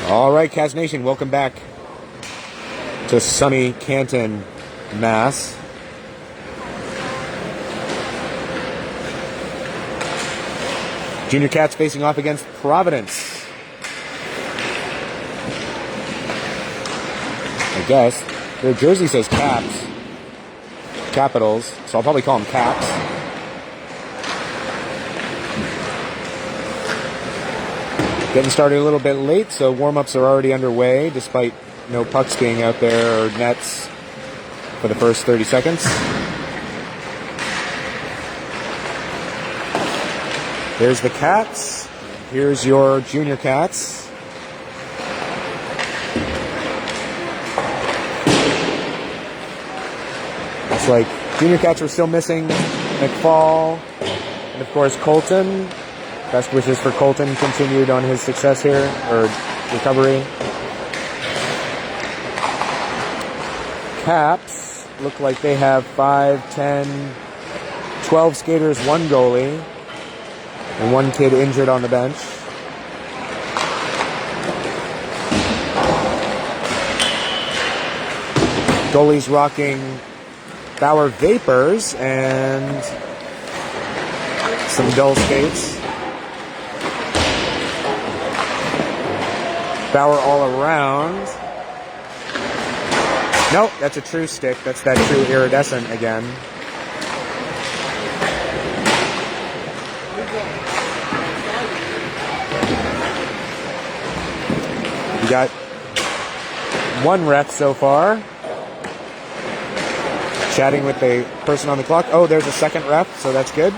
All right, Cats Nation, welcome back to sunny Canton, Mass. Junior Cats facing off against Providence. I guess their jersey says Caps, Capitals, so I'll probably call them Caps. Getting started a little bit late, so warm-ups are already underway, despite no pucks being out there or nets for the first 30 seconds. Here's the Cats. Here's your Junior Cats. Looks like Junior Cats are still missing McFall and, of course, Colton. Best wishes for Colton continued on his success here, or recovery. Caps look like they have 5, 10, 12 skaters, 1 goalie, and 1 kid injured on the bench. Goalies rocking Bauer Vapors and some dull skates. Bauer all around. Nope, that's a true stick. That's that true iridescent again. We got 1 ref so far. Chatting with the person on the clock. Oh, there's a second ref, so that's good.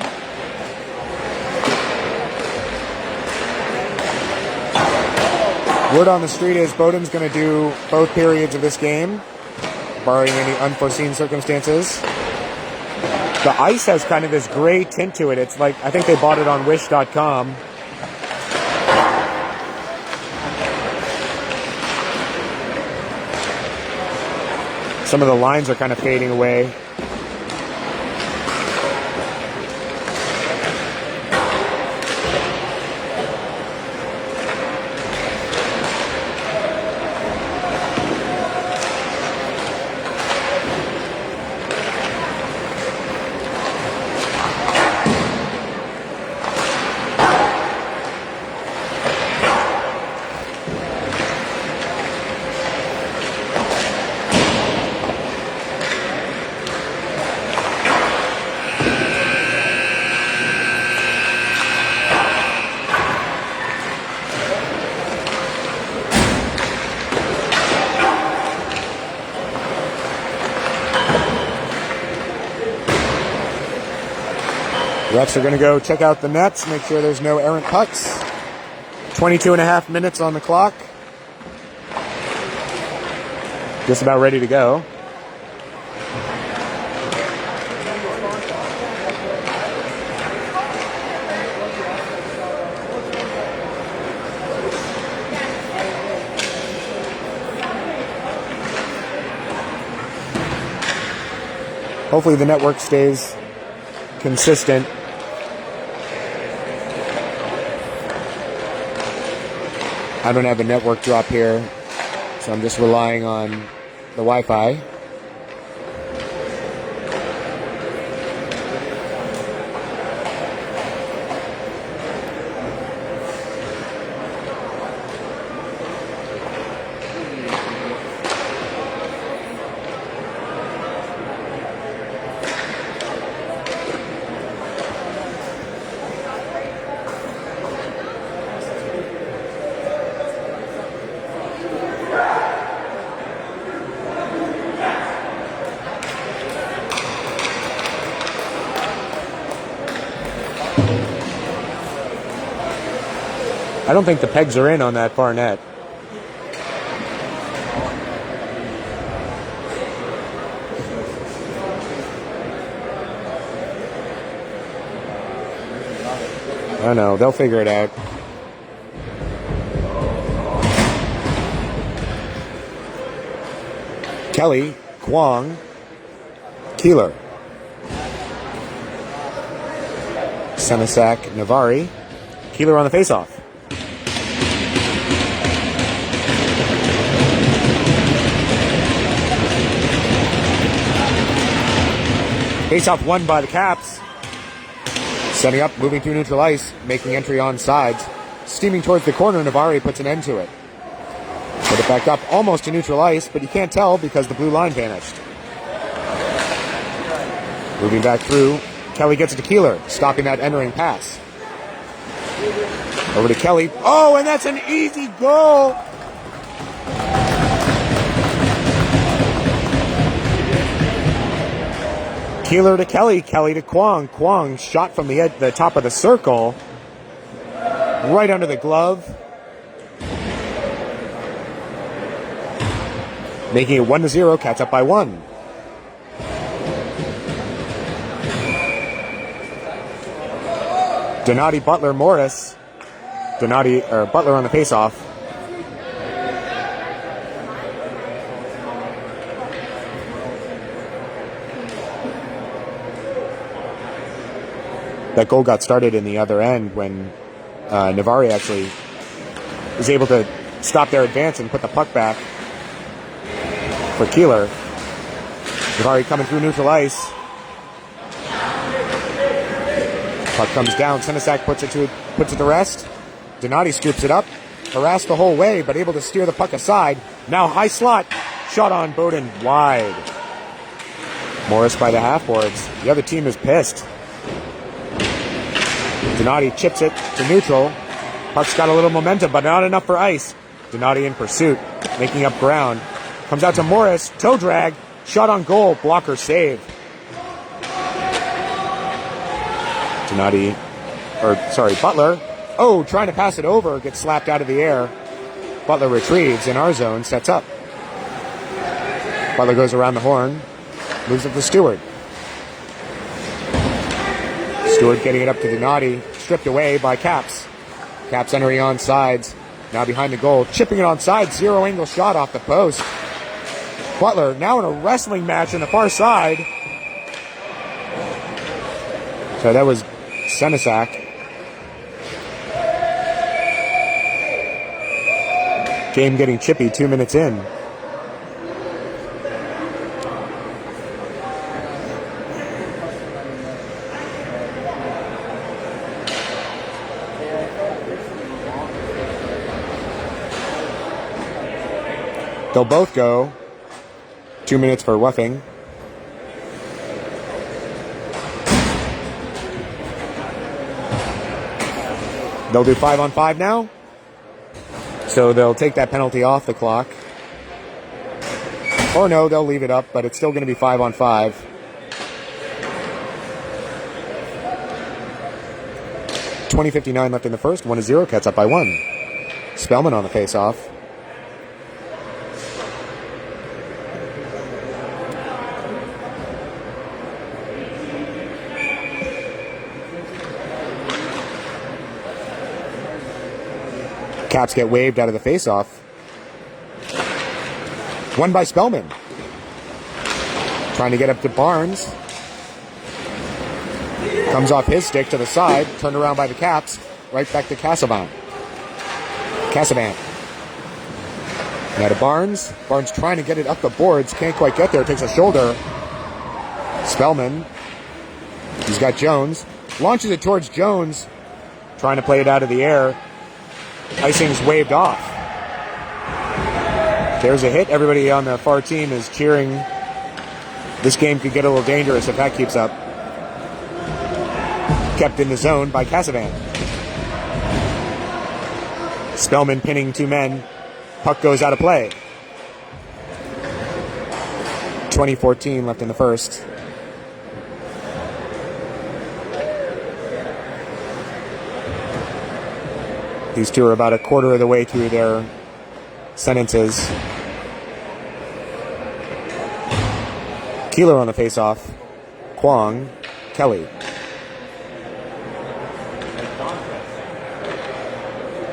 Word on the street is Bowdoin's going to do both periods of this game, barring any unforeseen circumstances. The ice has kind of this gray tint to it. It's like, I think they bought it on wish.com. Some of the lines are kind of fading away. Refs are going to go check out the nets, make sure there's no errant pucks. 22.5 minutes on the clock. Just about ready to go. Hopefully the network stays consistent. I don't have a network drop here, so I'm just relying on the Wi-Fi. I don't think the pegs are in on that far net. I don't know. They'll figure it out. Kelly, Kwong, Keeler, Senesac, Navari. Keeler on the faceoff. Face-off won by the Caps. Setting up, moving through neutral ice, making entry on sides. Steaming towards the corner, Navari puts an end to it. Put it back up almost to neutral ice, but you can't tell because the blue line vanished. Moving back through, Kelly gets it to Keeler, stopping that entering pass. Over to Kelly. Oh, and that's an easy goal! Keeler to Kelly, Kelly to Kwong. Kwong shot from the top of the circle, right under the glove. Making it 1-0, Cats up by 1. Donati, Butler, Morris. Butler on the faceoff. That goal got started in the other end when Navari actually was able to stop their advance and put the puck back for Keeler. Navari coming through neutral ice. Puck comes down. Senesac puts it to rest. Donati scoops it up. Harassed the whole way, but able to steer the puck aside. Now high slot. Shot on Bowden wide. Morris by the half boards. The other team is pissed. Donati chips it to neutral. Puck's got a little momentum, but not enough for ice. Donati in pursuit, making up ground. Comes out to Morris. Toe drag. Shot on goal. Blocker save. Butler. Oh, trying to pass it over. Gets slapped out of the air. Butler retrieves in our zone. Sets up. Butler goes around the horn. Moves up to Stewart. Stewart getting it up to Donati. Stripped away by Caps. Caps entering on sides. Now behind the goal. Chipping it on sides. Zero angle shot off the post. Butler now in a wrestling match on the far side. So that was Senesac. Game getting chippy 2 minutes in. They'll both go. 2 minutes for roughing. They'll do 5-on-5 now. So they'll take that penalty off the clock. Or no, they'll leave it up, but it's still going to be 5-on-5. .20:59 left in the first. 1-0. Cats up by 1. Spellman on the face-off. Caps get waved out of the face-off. Won by Spellman. Trying to get up to Barnes. Comes off his stick to the side. Turned around by the Caps. Right back to Cassavant. Now to Barnes. Barnes trying to get it up the boards. Can't quite get there. Takes a shoulder. Spellman. He's got Jones. Launches it towards Jones. Trying to play it out of the air. Icing's waved off. There's a hit. Everybody on the far team is cheering. This game could get a little dangerous if that keeps up. Kept in the zone by Cassavant. Spellman pinning 2 men. Puck goes out of play. 20:14 left in the first. These two are about a quarter of the way through their sentences. Keeler on the face-off. Kwong. Kelly.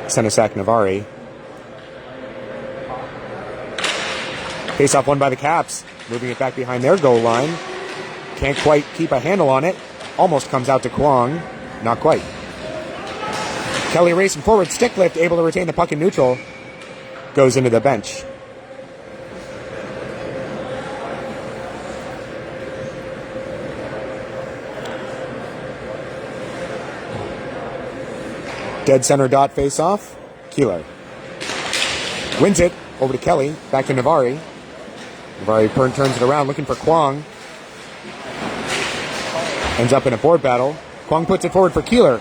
Senesac, Navari. Face-off won by the Caps. Moving it back behind their goal line. Can't quite keep a handle on it. Almost comes out to Kwong. Not quite. Kelly racing forward, stick lift, able to retain the puck in neutral. Goes into the bench. Dead center dot face off. Keeler wins it. Over to Kelly. Back to Navari. Navari turns it around looking for Kwong. Ends up in a board battle. Kwong puts it forward for Keeler.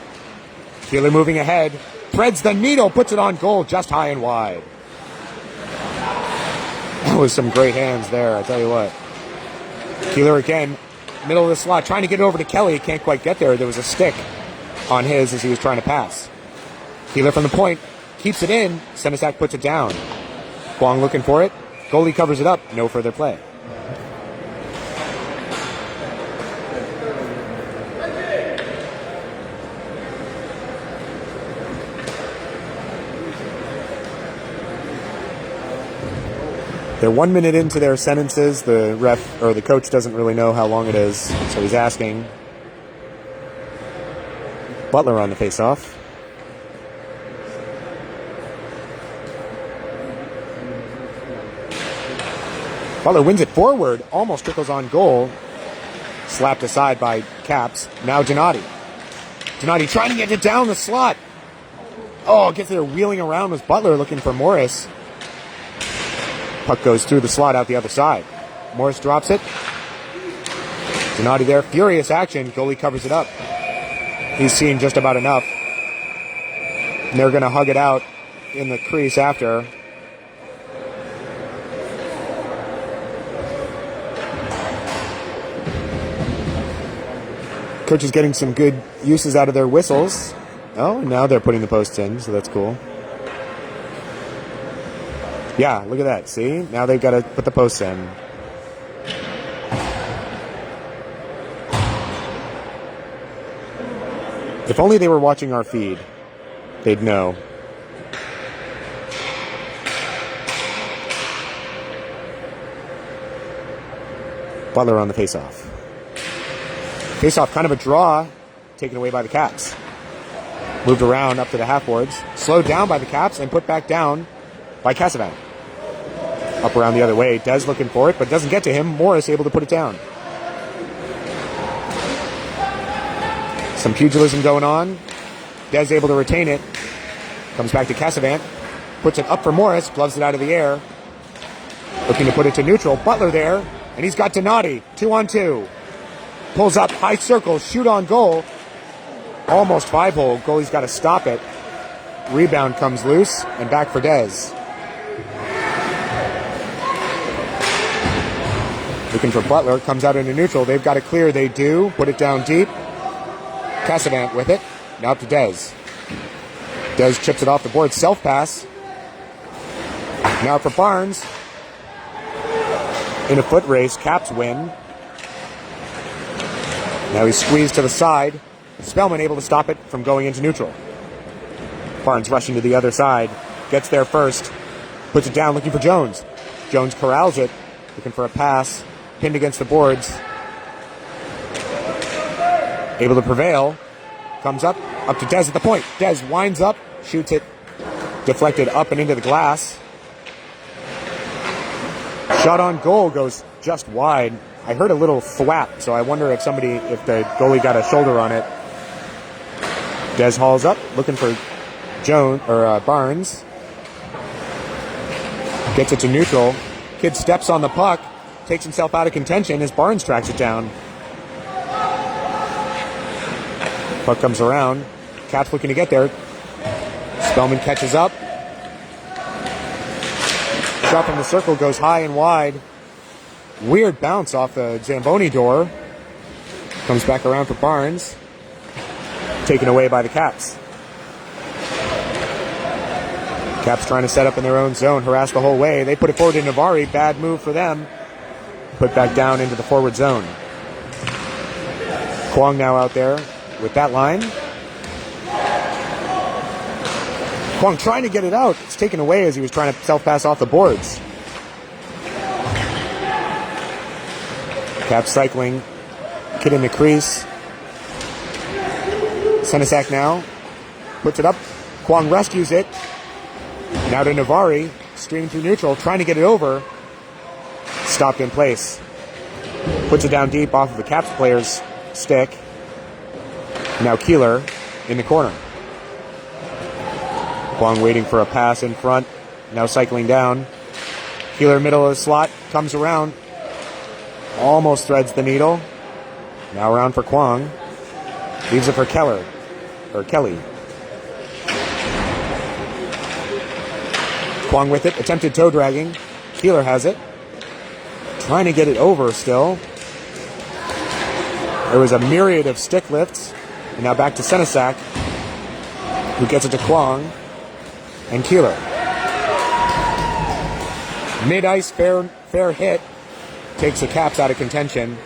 Keeler moving ahead. Threads the needle. Puts it on goal just high and wide. That was some great hands there, I tell you what. Keeler again. Middle of the slot. Trying to get it over to Kelly. Can't quite get there. There was a stick on his as he was trying to pass. Keeler from the point. Keeps it in. Senesac puts it down. Kwong looking for it. Goalie covers it up. No further play. They're 1 minute into their sentences. The ref or the coach doesn't really know how long it is, so he's asking. Butler on the faceoff. Butler wins it forward, almost trickles on goal. Slapped aside by Caps. Now Gennady. Gennady trying to get it down the slot. Oh, gets there wheeling around was Butler looking for Morris. Puck goes through the slot out the other side. Morris drops it. Gennady there. Furious action. Goalie covers it up. He's seen just about enough. And they're going to hug it out in the crease after. Coach is getting some good uses out of their whistles. Oh, now they're putting the posts in, so that's cool. Yeah, look at that. See? Now they've got to put the posts in. If only they were watching our feed, they'd know. Butler on the faceoff. Faceoff kind of a draw, taken away by the Caps. Moved around up to the half boards. Slowed down by the Caps and put back down by Casavan. Up around the other way. Dez looking for it, but doesn't get to him. Morris able to put it down. Some pugilism going on. Dez able to retain it. Comes back to Casavan. Puts it up for Morris. Gloves it out of the air. Looking to put it to neutral. Butler there. And he's got Gennady. 2-on-2. Pulls up. High circle. Shoot on goal. Almost 5-hole. Goalie's got to stop it. Rebound comes loose. And back for Dez. Looking for Butler. Comes out into neutral. They've got to clear. They do. Put it down deep. Cassavant with it. Now up to Dez. Dez chips it off the board. Self-pass. Now for Barnes. In a foot race. Caps win. Now he's squeezed to the side. Spellman able to stop it from going into neutral. Barnes rushing to the other side. Gets there first. Puts it down looking for Jones. Jones corrals it. Looking for a pass. Pinned against the boards. Able to prevail. Comes up to Dez at the point. Dez winds up. Shoots it. Deflected up and into the glass. Shot on goal goes just wide. I heard a little thwap, so I wonder if the goalie got a shoulder on it. Dez hauls up, looking for Barnes. Gets it to neutral. Kid steps on the puck, takes himself out of contention as Barnes tracks it down. Puck comes around. Caps looking to get there. Spellman catches up. Shot from the circle goes high and wide. Weird bounce off the Zamboni door. Comes back around for Barnes. Taken away by the Caps. Caps trying to set up in their own zone. Harass the whole way. They put it forward to Navari. Bad move for them. Put back down into the forward zone. Kwong now out there with that line. Kwong trying to get it out. It's taken away as he was trying to self-pass off the boards. Caps cycling. Kid in the crease. Senesac now. Puts it up. Kwong rescues it. Now to Navari. Streaming through neutral. Trying to get it over. Stopped in place. Puts it down deep off of the Caps player's stick. Now Keeler in the corner. Kwong waiting for a pass in front. Now cycling down. Keeler middle of the slot. Comes around. Almost threads the needle. Now around for Kwong. Leaves it for Kelly. Kwong with it. Attempted toe dragging. Keeler has it. Trying to get it over still. There was a myriad of stick lifts. And now back to Senesac, who gets it to Kwong and Keeler. Mid-ice fair hit. Takes the Caps out of contention.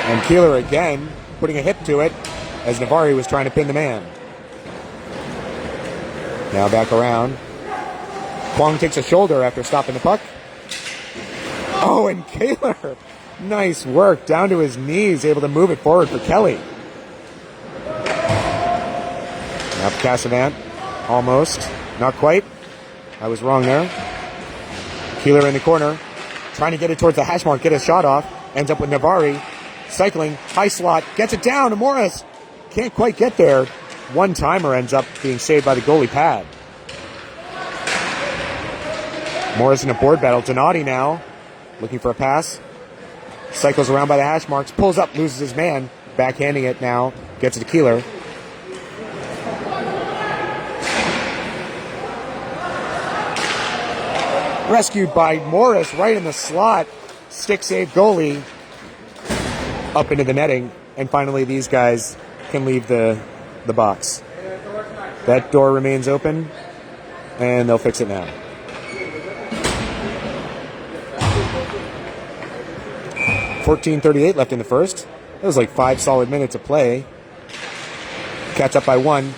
And Keeler again, putting a hip to it as Navari was trying to pin the man. Now back around. Kwong takes a shoulder after stopping the puck. Oh, and Keeler, nice work, down to his knees, able to move it forward for Kelly. Now Cassavant, almost, not quite. I was wrong there. Keeler in the corner, trying to get it towards the hash mark, get a shot off, ends up with Navari, cycling, high slot, gets it down to Morris. Can't quite get there. One-timer ends up being saved by the goalie pad. Morris in a board battle. Donati now, looking for a pass. Cycles around by the hash marks, pulls up, loses his man. Backhanding it now, gets it to Keeler. Rescued by Morris right in the slot. Stick save goalie. Up into the netting. And finally these guys can leave the box. That door remains open. And they'll fix it now. .38 left in the first. That was like 5 solid minutes of play. Cats up by 1.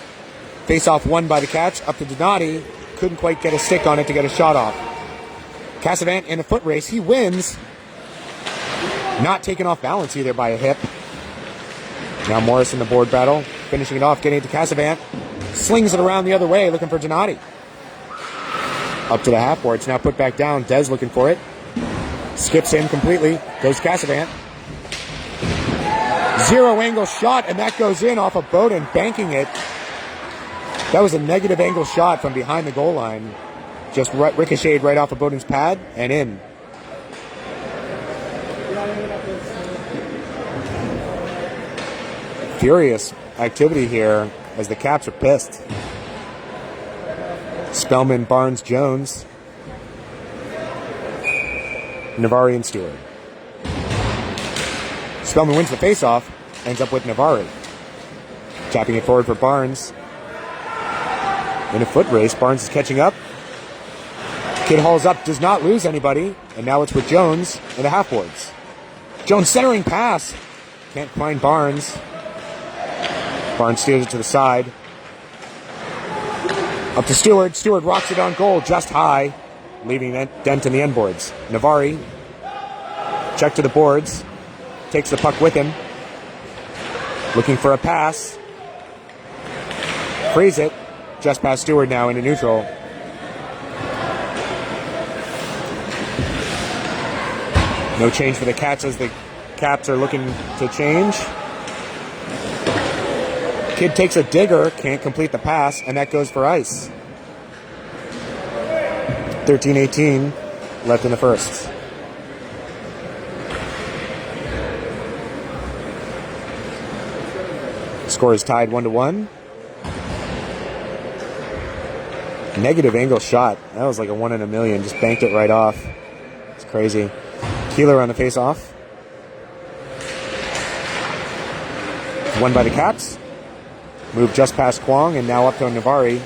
Face off won by the Cats. Up to Donati. Couldn't quite get a stick on it to get a shot off. Cassavant in a foot race. He wins. Not taken off balance either by a hip. Now Morris in the board battle. Finishing it off. Getting it to Cassavant. Slings it around the other way. Looking for Donati. Up to the half board. It's now put back down. Dez looking for it. Skips in completely. Goes Cassavant. Zero angle shot, and that goes in off of Bowden, banking it. That was a negative angle shot from behind the goal line. Just ricocheted right off of Bowden's pad and in. Furious activity here as the Caps are pissed. Spellman, Barnes, Jones. Navari and Stewart. Spellman wins the faceoff, ends up with Navari. Tapping it forward for Barnes. In a foot race, Barnes is catching up. Kid hauls up, does not lose anybody, and now it's with Jones in the half boards. Jones centering pass. Can't find Barnes. Barnes steers it to the side. Up to Stewart. Stewart rocks it on goal just high, leaving that dent in the end boards. Navari, check to the boards, takes the puck with him, looking for a pass. Frees it, just past Stewart now into neutral. No change for the Cats as the Caps are looking to change. Kid takes a digger, can't complete the pass, and that goes for ice. 13-18 left in the first. Score is tied 1-1. Negative angle shot. That was like a 1 in a million. Just banked it right off. It's crazy. Keeler on the face-off. Won by the Caps. Moved just past Kwong and now up to Navari,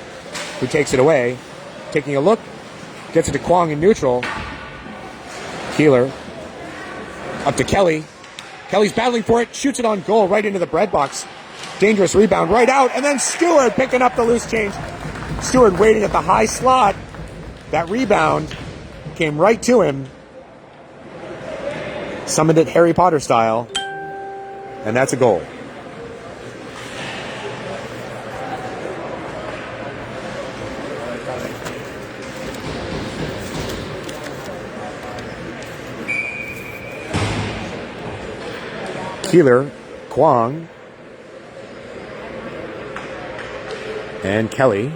who takes it away. Taking a look. Gets it to Kwong in neutral. Keeler. Up to Kelly. Kelly's battling for it. Shoots it on goal right into the bread box. Dangerous rebound right out. And then Stewart picking up the loose change. Stewart waiting at the high slot. That rebound came right to him. Summoned it Harry Potter style. And that's a goal. Keeler, Kwong, And Kelly.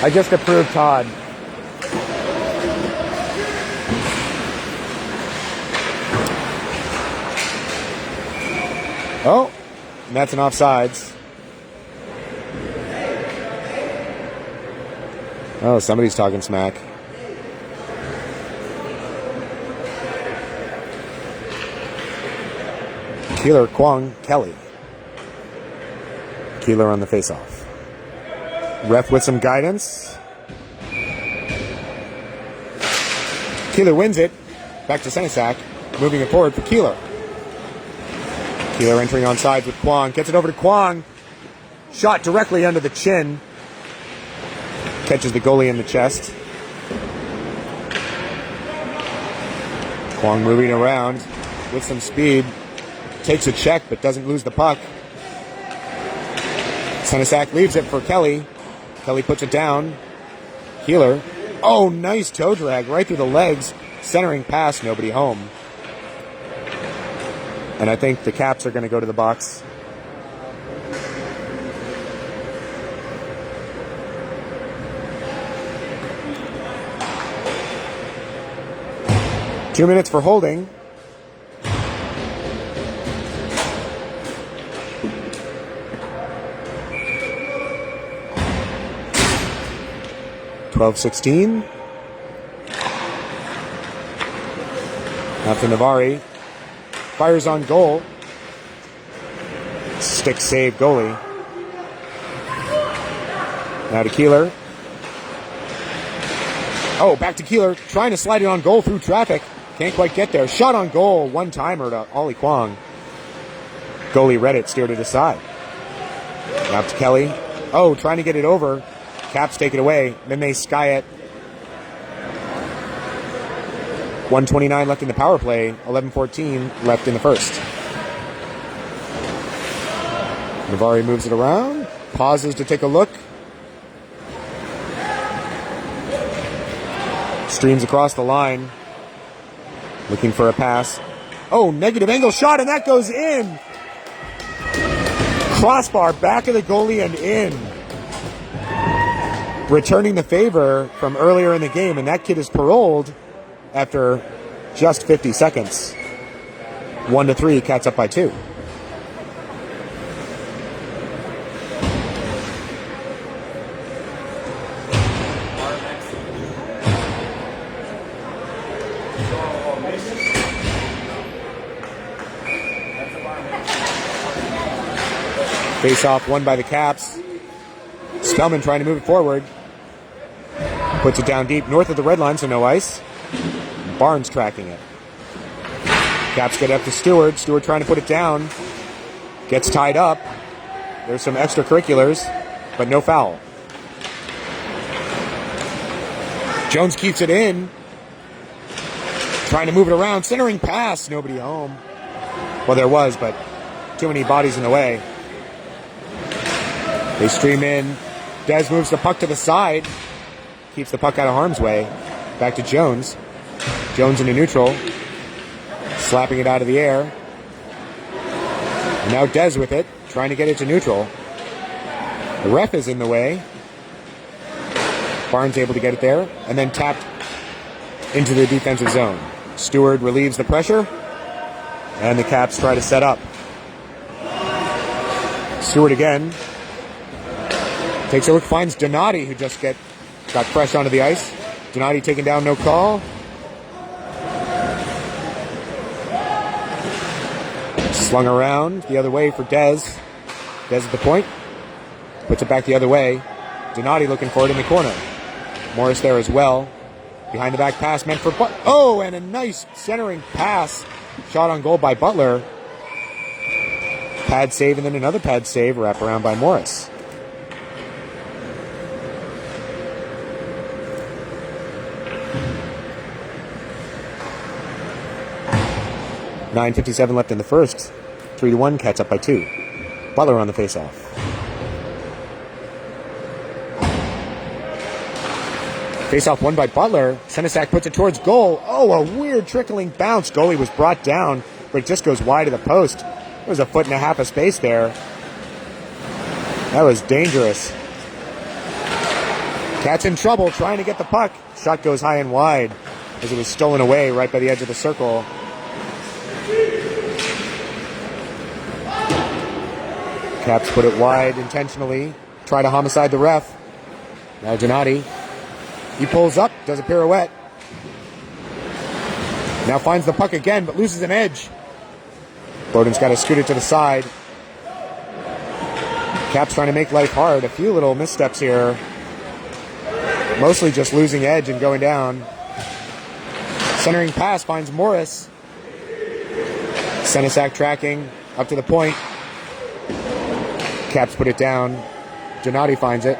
I just approved Todd. Oh, and that's an offsides. Oh, somebody's talking smack. Keeler, Kwong, Kelly. Keeler on the faceoff. Ref with some guidance. Keeler wins it. Back to Senesac. Moving it forward for Keeler. Keeler entering on sides with Kwong. Gets it over to Kwong. Shot directly under the chin. Catches the goalie in the chest. Kwong moving around with some speed. Takes a check but doesn't lose the puck. Senesac leaves it for Kelly. Kelly puts it down. Keeler. Oh, nice toe drag right through the legs. Centering pass, nobody home. And I think the Caps are going to go to the box. Two minutes for holding. .12:16. After Navari fires on goal. Stick save goalie. Now to Keeler. Oh, back to Keeler. Trying to slide it on goal through traffic. Can't quite get there. Shot on goal. One-timer to Ollie Kwong. Goalie read it. Steered it aside. Now to Kelly. Oh, trying to get it over. Caps take it away. Then they sky it. 1:29 left in the power play. 11:14 left in the first. Navari moves it around. Pauses to take a look. Streams across the line. Looking for a pass. Oh, negative angle shot, and that goes in. Crossbar, back of the goalie and in. Returning the favor from earlier in the game, and that kid is paroled after just 50 seconds. 1-3, Cats up by 2. Face off won by the Caps. Spellman trying to move it forward. Puts it down deep north of the red line, so no ice. Barnes tracking it. Caps get up to Stewart. Stewart trying to put it down. Gets tied up. There's some extracurriculars, but no foul. Jones keeps it in. Trying to move it around. Centering pass. Nobody home. Well, there was, but too many bodies in the way. They stream in. Dez moves the puck to the side. Keeps the puck out of harm's way. Back to Jones. Jones into neutral. Slapping it out of the air. And now Dez with it. Trying to get it to neutral. The ref is in the way. Barnes able to get it there. And then tapped into the defensive zone. Stewart relieves the pressure. And the Caps try to set up. Stewart again. Takes a look, finds Donati, who just got pressed onto the ice. Donati taken down, no call. Slung around the other way for Dez. Dez at the point. Puts it back the other way. Donati looking for it in the corner. Morris there as well. Behind the back pass meant for Butler. Oh, and a nice centering pass. Shot on goal by Butler. Pad save and then another pad save. Wrap around by Morris. .9:57 left in the first. 3-1, Cats up by 2. Butler on the faceoff. Face off won by Butler. Senesac puts it towards goal. Oh, a weird trickling bounce. Goalie was brought down, but it just goes wide of the post. There was a foot and a half of space there. That was dangerous. Cat's in trouble trying to get the puck. Shot goes high and wide as it was stolen away right by the edge of the circle. Caps put it wide intentionally. Try to homicide the ref. Now Gennady. He pulls up, does a pirouette. Now finds the puck again, but loses an edge. Bowden's got to scoot it to the side. Caps trying to make life hard. A few little missteps here. Mostly just losing edge and going down. Centering pass finds Morris. Senesac tracking up to the point. Caps put it down. Gennady finds it.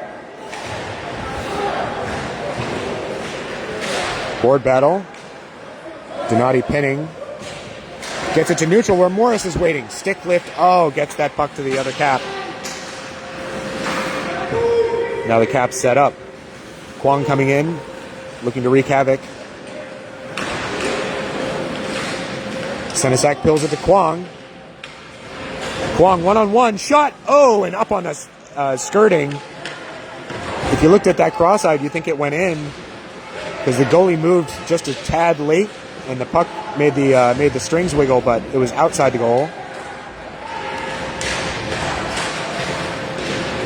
Board battle. Gennady pinning. Gets it to neutral where Morris is waiting. Stick lift. Oh, gets that puck to the other cap. Now the Caps set up. Kwong coming in, looking to wreak havoc. Senesac pills it to Kwong. Kwong one-on-one, shot! Oh, and up on the skirting. If you looked at that cross-eyed, you think it went in, because the goalie moved just a tad late, and the puck made the strings wiggle, but it was outside the goal.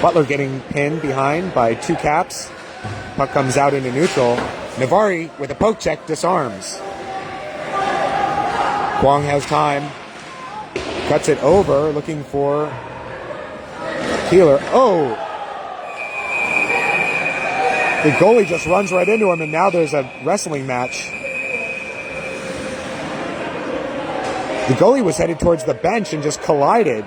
Butler getting pinned behind by two Caps. Puck comes out into neutral. Navari, with a poke check, disarms. Kwong has time. Cuts it over, looking for Keeler. Oh! The goalie just runs right into him, and now there's a wrestling match. The goalie was headed towards the bench and just collided.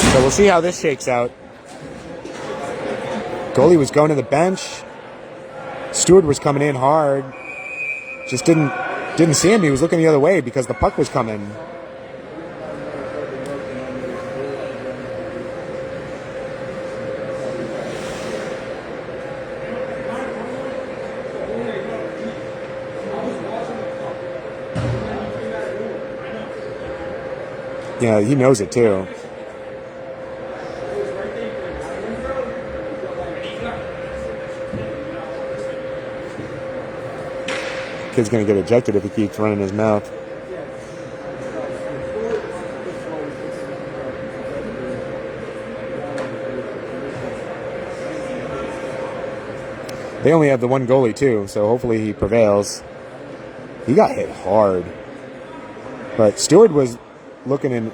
So we'll see how this shakes out. Goalie was going to the bench. Stewart was coming in hard. Just didn't see him. He was looking the other way because the puck was coming. Yeah, he knows it too. Kid's going to get ejected if he keeps running his mouth. They only have the one goalie too, so hopefully he prevails. He got hit hard. But Stewart was looking in.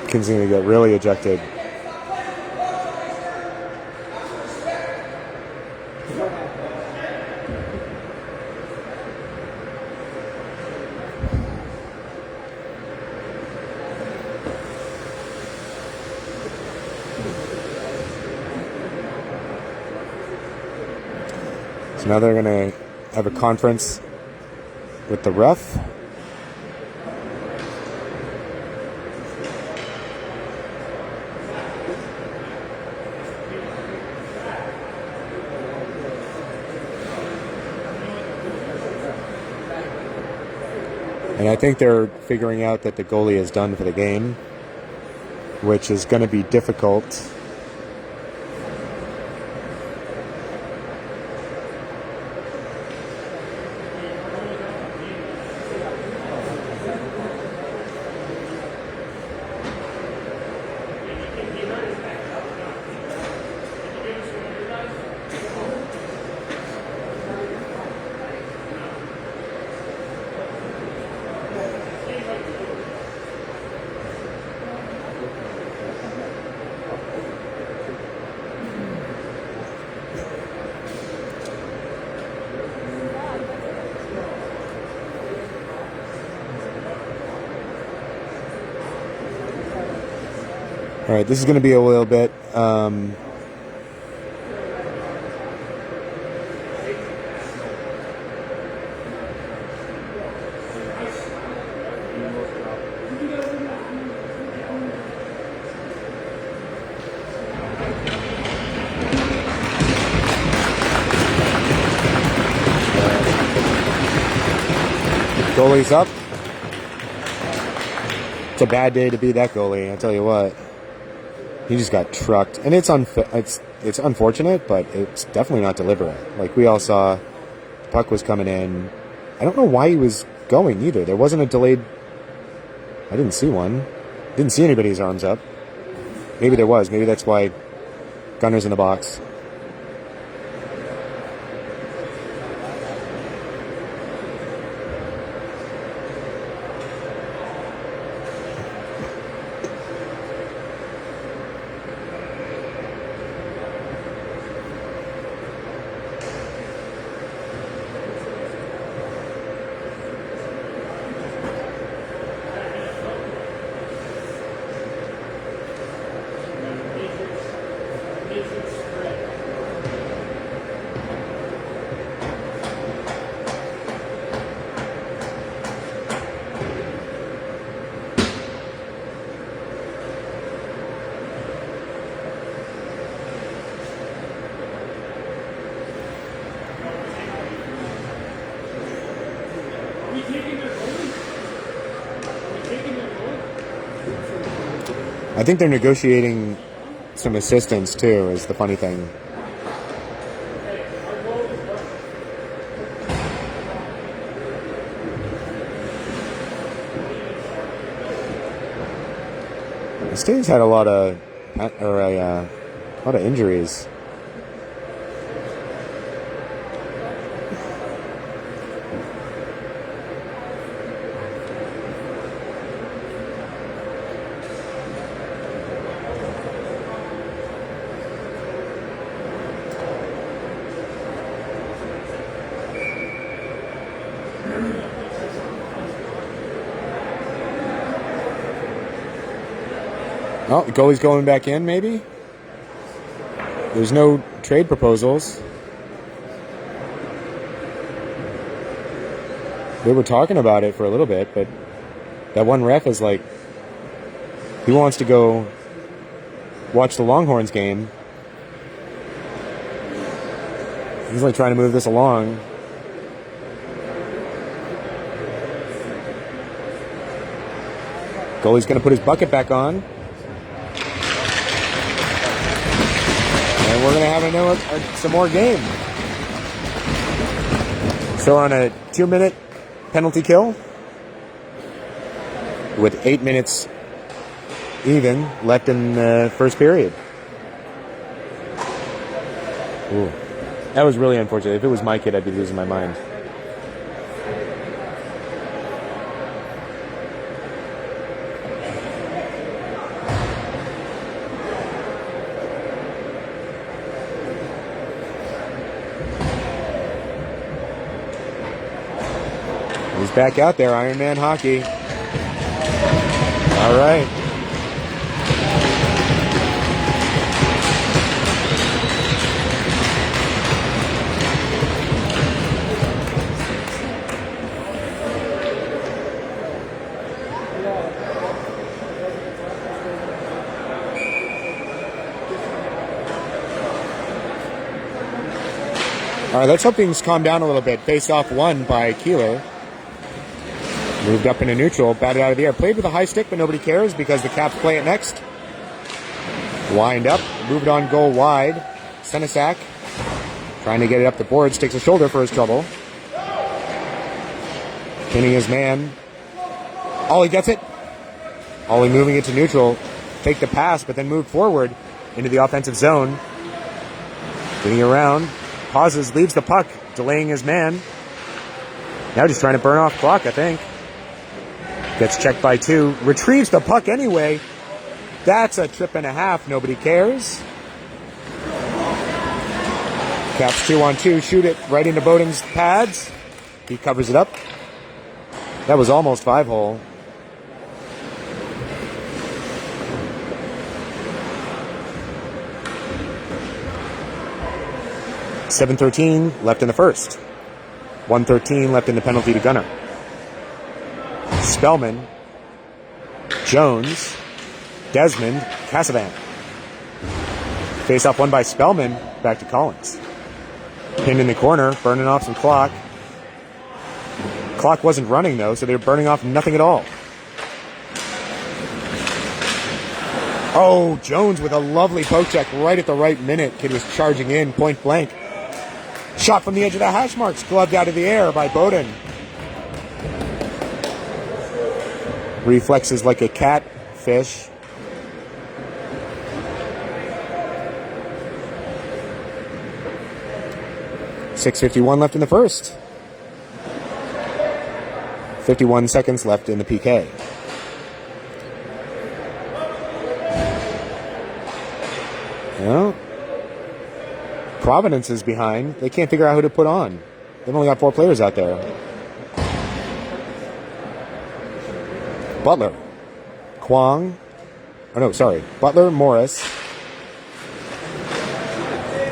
Kid's going to get really ejected. So now they're going to have a conference with the ref. And I think they're figuring out that the goalie is done for the game, which is going to be difficult. All right, this is going to be a little bit... goalie's up. It's a bad day to be that goalie, I tell you what. He just got trucked. And it's unfortunate, but it's definitely not deliberate. Like we all saw, the puck was coming in. I don't know why he was going either. There wasn't a delayed... I didn't see one. Didn't see anybody's arms up. Maybe there was. Maybe that's why Gunner's in the box. I think they're negotiating some assistance, too, is the funny thing. The state's had a lot of injuries. Oh, the goalie's going back in, maybe? There's no trade proposals. They were talking about it for a little bit, but that one ref is like, he wants to go watch the Longhorns game. He's like trying to move this along. Goalie's going to put his bucket back on. And we're going to have some more game. So on a 2-minute penalty kill, with 8 minutes even left in the first period. Ooh. That was really unfortunate. If it was my kid, I'd be losing my mind. He's back out there, Iron Man hockey. All right. All right, let's hope things calm down a little bit. Face off one by Keeler. Moved up into neutral, batted out of the air. Played with a high stick, but nobody cares because the Caps play it next. Wind up, moved on goal wide. Senesac trying to get it up the boards, takes a shoulder for his trouble. Pinning his man. Ollie gets it. Ollie moving it to neutral. Take the pass, but then moved forward into the offensive zone. Getting around. Pauses, leaves the puck, delaying his man. Now just trying to burn off clock, I think. Gets checked by two. Retrieves the puck anyway. That's a trip and a half. Nobody cares. Caps 2-on-2. Shoot it right into Bowden's pads. He covers it up. That was almost 5-hole. 7:13 left in the first. 1:13 left in the penalty to Gunner. Spellman, Jones, Desmond, Cassavan. Face off won by Spellman, back to Collins. Pinned in the corner, burning off some clock. Clock wasn't running though, so they're burning off nothing at all. Oh, Jones with a lovely poke check right at the right minute. Kid was charging in, point blank. Shot from the edge of the hash marks, gloved out of the air by Bowden. Reflexes like a catfish. .651 left in the first. 51 seconds left in the PK. Well, Providence is behind. They can't figure out who to put on. They've only got 4 players out there. Butler, Kwong, Butler, Morris,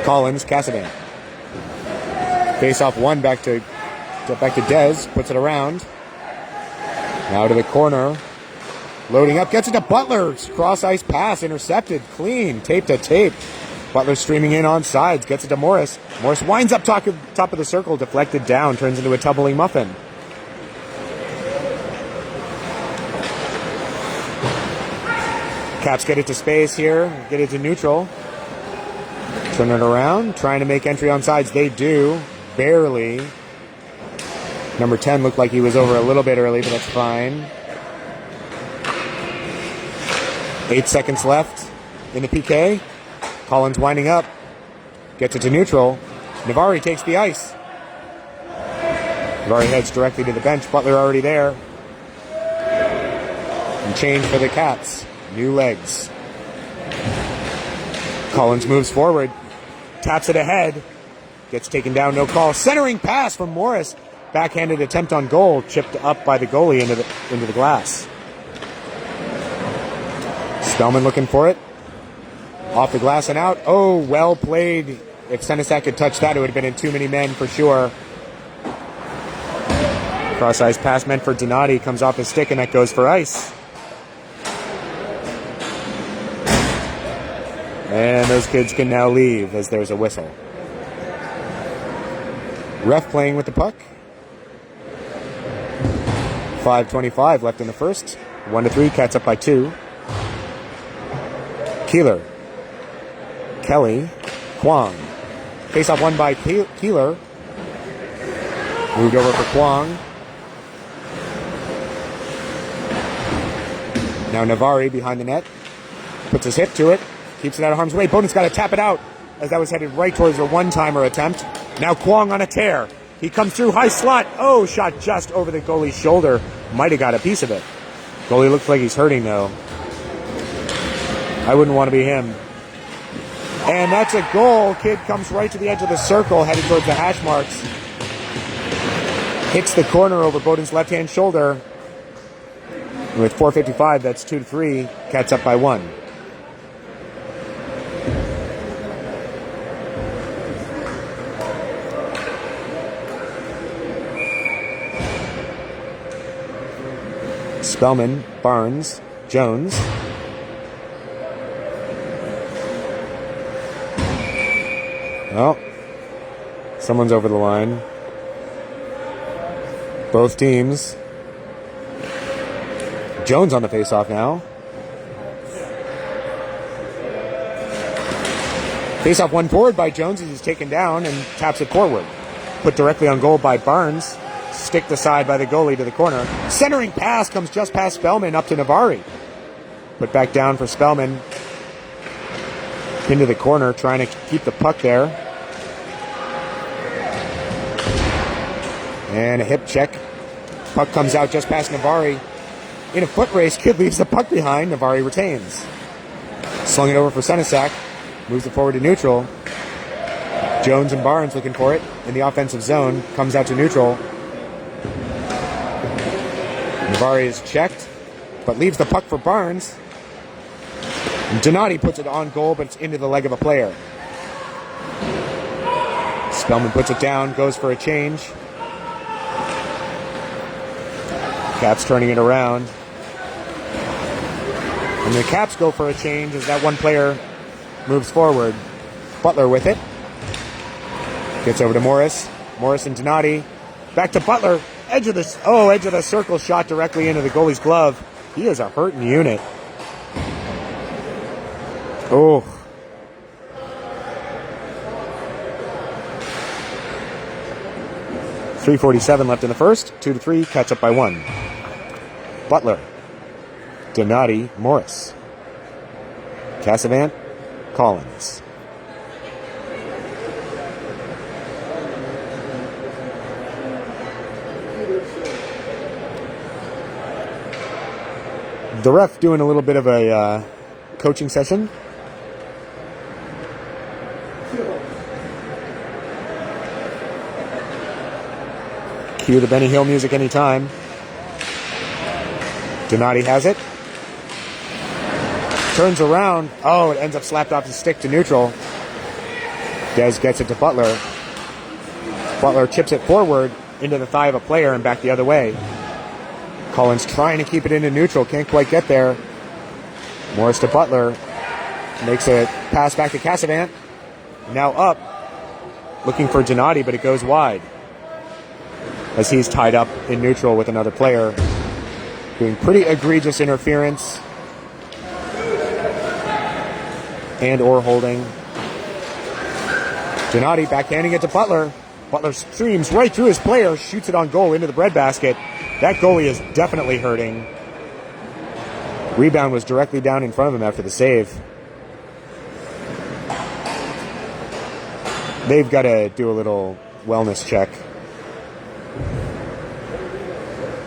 Collins, Cassavan. Face off one back to Dez, puts it around. Now to the corner. Loading up, gets it to Butler. Cross ice pass, intercepted, clean, tape to tape. Butler streaming in on sides, gets it to Morris. Morris winds up top of the circle, deflected down, turns into a tumbling muffin. Caps get it to space here, get it to neutral. Turn it around, trying to make entry on sides. They do, barely. Number 10 looked like he was over a little bit early, but that's fine. 8 seconds left in the PK. Collins winding up. Gets it to neutral. Navari takes the ice. Navari heads directly to the bench. Butler already there. And change for the Cats. New legs. Collins moves forward. Taps it ahead. Gets taken down, no call. Centering pass from Morris. Backhanded attempt on goal. Chipped up by the goalie into the glass. Spellman looking for it. Off the glass and out. Oh, well played. If Senesac had touched that, it would have been in too many men for sure. Cross ice pass meant for Donati. Comes off his stick and that goes for ice. And those kids can now leave as there's a whistle. Ref playing with the puck. 5:25 left in the first. 1-3, Cats up by 2. Keeler. Kelly. Kwong. Face-off won by Keeler. Moved over for Kwong. Now Navari behind the net. Puts his hip to it. Keeps it out of harm's way. Bowden's got to tap it out as that was headed right towards a one-timer attempt. Now Kwong on a tear. He comes through, high slot. Oh, shot just over the goalie's shoulder. Might have got a piece of it. Goalie looks like he's hurting, though. I wouldn't want to be him. And that's a goal. Kid comes right to the edge of the circle, headed towards the hash marks. Hits the corner over Bowden's left-hand shoulder. With 4:55, that's 2-3. Cats up by 1. Spellman, Barnes, Jones. Well, someone's over the line. Both teams. Jones on the face-off now. Face-off one forward by Jones as he's taken down and taps it forward. Put directly on goal by Barnes. Sticked aside by the goalie to the corner. Centering pass comes just past Spellman up to Navari. Put back down for Spellman. Into the corner, trying to keep the puck there. And a hip check. Puck comes out just past Navari. In a foot race, Kid leaves the puck behind. Navari retains. Slung it over for Senesac. Moves it forward to neutral. Jones and Barnes looking for it in the offensive zone. Comes out to neutral. Navari is checked, but leaves the puck for Barnes. And Donati puts it on goal, but it's into the leg of a player. Spellman puts it down, goes for a change. Caps turning it around. And the Caps go for a change as that one player moves forward. Butler with it. Gets over to Morris. Morris and Donati. Back to Butler. Edge of the circle shot directly into the goalie's glove. He is a hurting unit. Oh. .347 left in the first. 2-3, catch up by 1. Butler. Donati, Morris. Cassavant, Collins. The ref doing a little bit of a coaching session. Cue the Benny Hill music anytime. Donati has it. Turns around. Oh, it ends up slapped off the stick to neutral. Dez gets it to Butler. Butler chips it forward into the thigh of a player and back the other way. Collins trying to keep it into neutral. Can't quite get there. Morris to Butler. Makes a pass back to Cassavant. Now up. Looking for Donati, but it goes wide. As he's tied up in neutral with another player. Doing pretty egregious interference. And or holding. Donati backhanding it to Butler. Butler streams right through his player. Shoots it on goal into the breadbasket. That goalie is definitely hurting. Rebound was directly down in front of him after the save. They've got to do a little wellness check.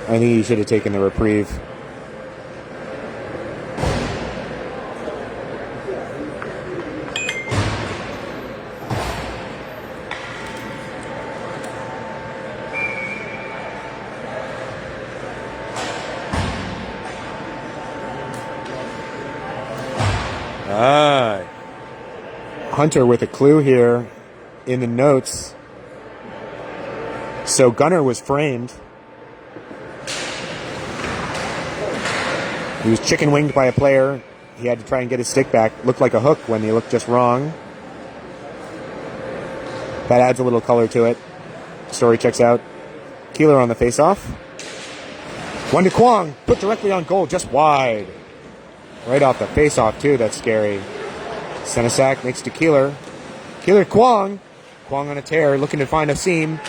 I think he should have taken the reprieve. Hunter with a clue here in the notes. So Gunner was framed. He was chicken winged by a player. He had to try and get his stick back. Looked like a hook when he looked just wrong. That adds a little color to it. Story checks out. Keeler on the faceoff. One to Kwong. Put directly on goal, just wide. Right off the faceoff too. That's scary. Senesac makes to Keeler. Keeler Kwong. Kwong on a tear, looking to find a seam.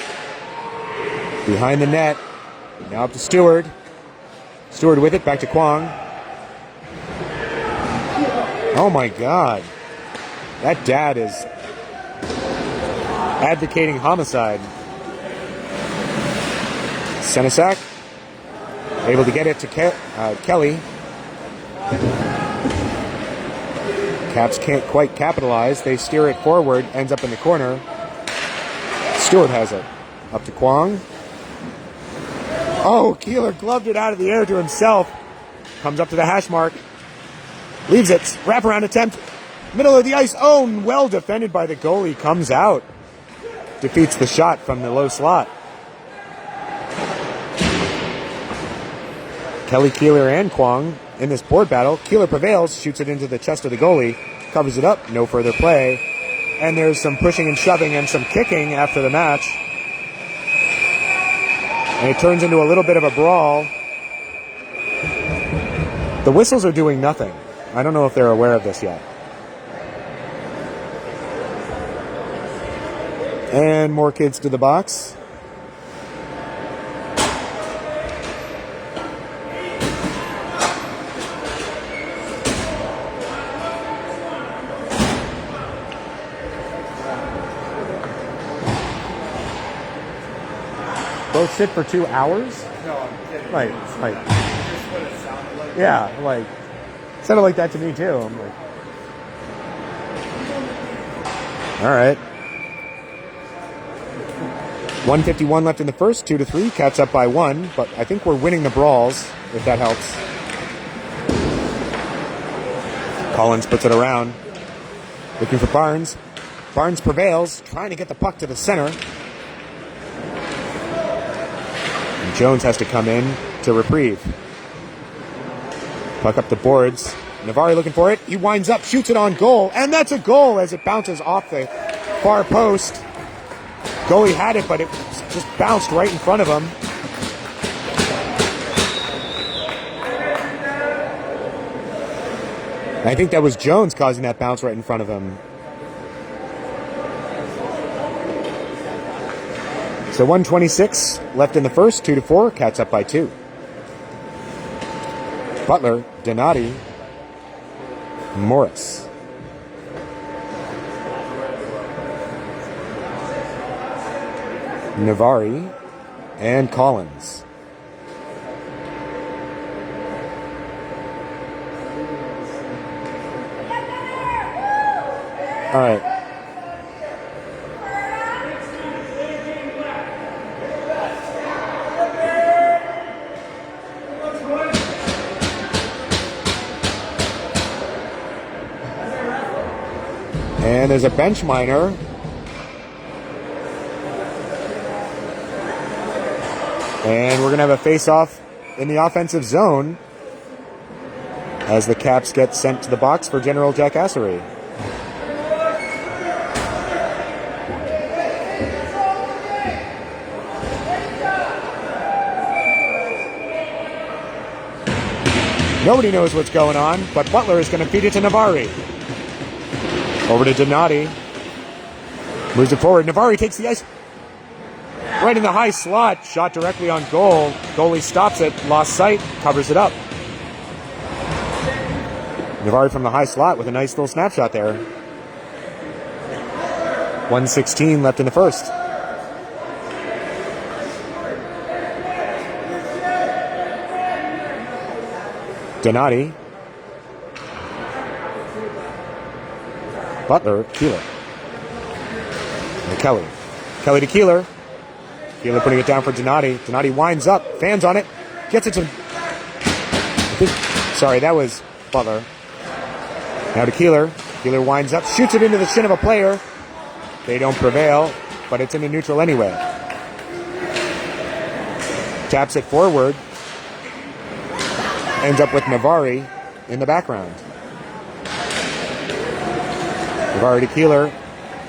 Behind the net. Now up to Stewart. Stewart with it, back to Kwong. Oh my God. That dad is advocating homicide. Senesac. Able to get it to Kelly. Caps can't quite capitalize. They steer it forward, ends up in the corner. Stewart has it. Up to Kwong. Oh, Keeler gloved it out of the air to himself. Comes up to the hash mark. Leaves it. Wraparound attempt. Middle of the ice. Oh, well defended by the goalie. Comes out. Defeats the shot from the low slot. Kelly, Keeler, and Kwong in this board battle. Keeler prevails, shoots it into the chest of the goalie, covers it up, no further play. And there's some pushing and shoving and some kicking after the match. And it turns into a little bit of a brawl. The whistles are doing nothing. I don't know if they're aware of this yet. And more kids to the box. Both sit for 2 hours? No, I'm kidding. Like, just what it sounded like. yeah, like, sounded like that to me too. I'm like, all right. 1:51 left in the first, 2-3, Cats up by 1, but I think we're winning the brawls, if that helps. Collins puts it around, looking for Barnes. Barnes prevails, trying to get the puck to the center. And Jones has to come in to reprieve. Puck up the boards. Navari looking for it. He winds up, shoots it on goal, and that's a goal as it bounces off the far post. Goalie had it, but it just bounced right in front of him. I think that was Jones causing that bounce right in front of him. So 1:26 left in the first, 2-4. Cats up by 2. Butler, Donati, Morris. Navari and Collins. All right. And there's a bench minor. And we're going to have a face-off in the offensive zone as the Caps get sent to the box for general jackassery. Nobody knows what's going on, but Butler is going to feed it to Navari. Over to Donati. Moves it forward. Navari takes the ice. Right in the high slot. Shot directly on goal. Goalie stops it. Lost sight. Covers it up. Navari from the high slot with a nice little snapshot there. 1:16 left in the first. Donati. Butler, Keeler. And Kelly. Kelly to Keeler. Keeler putting it down for Donati. Donati winds up, fans on it, gets it to... Sorry, that was Butler. Now to Keeler. Keeler winds up, shoots it into the shin of a player. They don't prevail, but it's into neutral anyway. Taps it forward. Ends up with Navari in the background. Navari to Keeler.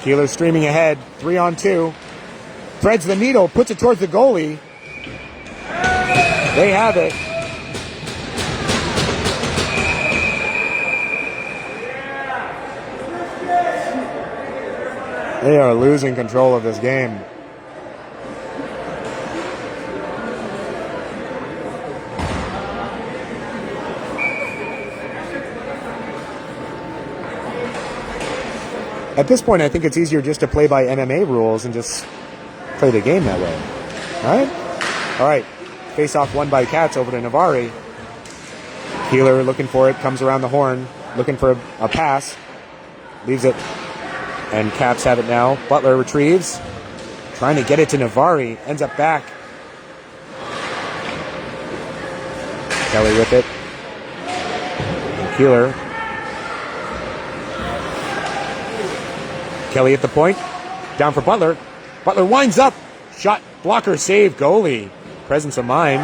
Keeler streaming ahead. 3-on-2. Threads the needle. Puts it towards the goalie. They have it. They are losing control of this game. At this point, I think it's easier just to play by MMA rules and just play the game that way. All right? All right. Face-off won by Cats over to Navari. Keeler looking for it, comes around the horn, looking for a pass. Leaves it, and Cats have it now. Butler retrieves, trying to get it to Navari. Ends up back. Kelly with it. And Keeler. Kelly at the point. Down for Butler. Butler winds up. Shot, blocker, save, goalie. Presence of mind.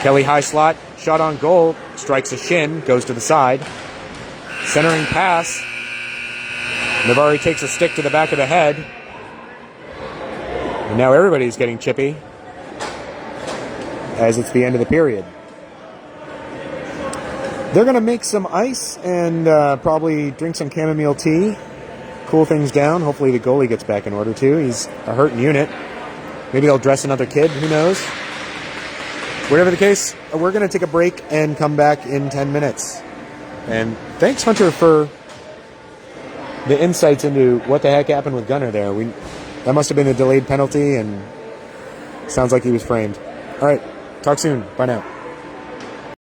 Kelly high slot. Shot on goal. Strikes a shin. Goes to the side. Centering pass. Navari takes a stick to the back of the head. And now everybody's getting chippy as it's the end of the period. They're going to make some ice and probably drink some chamomile tea, cool things down. Hopefully the goalie gets back in order too. He's a hurting unit. Maybe they'll dress another kid. Who knows? Whatever the case, we're going to take a break and come back in 10 minutes. And thanks, Hunter, for the insights into what the heck happened with Gunner there. That must have been a delayed penalty, and sounds like he was framed. All right, talk soon. Bye now.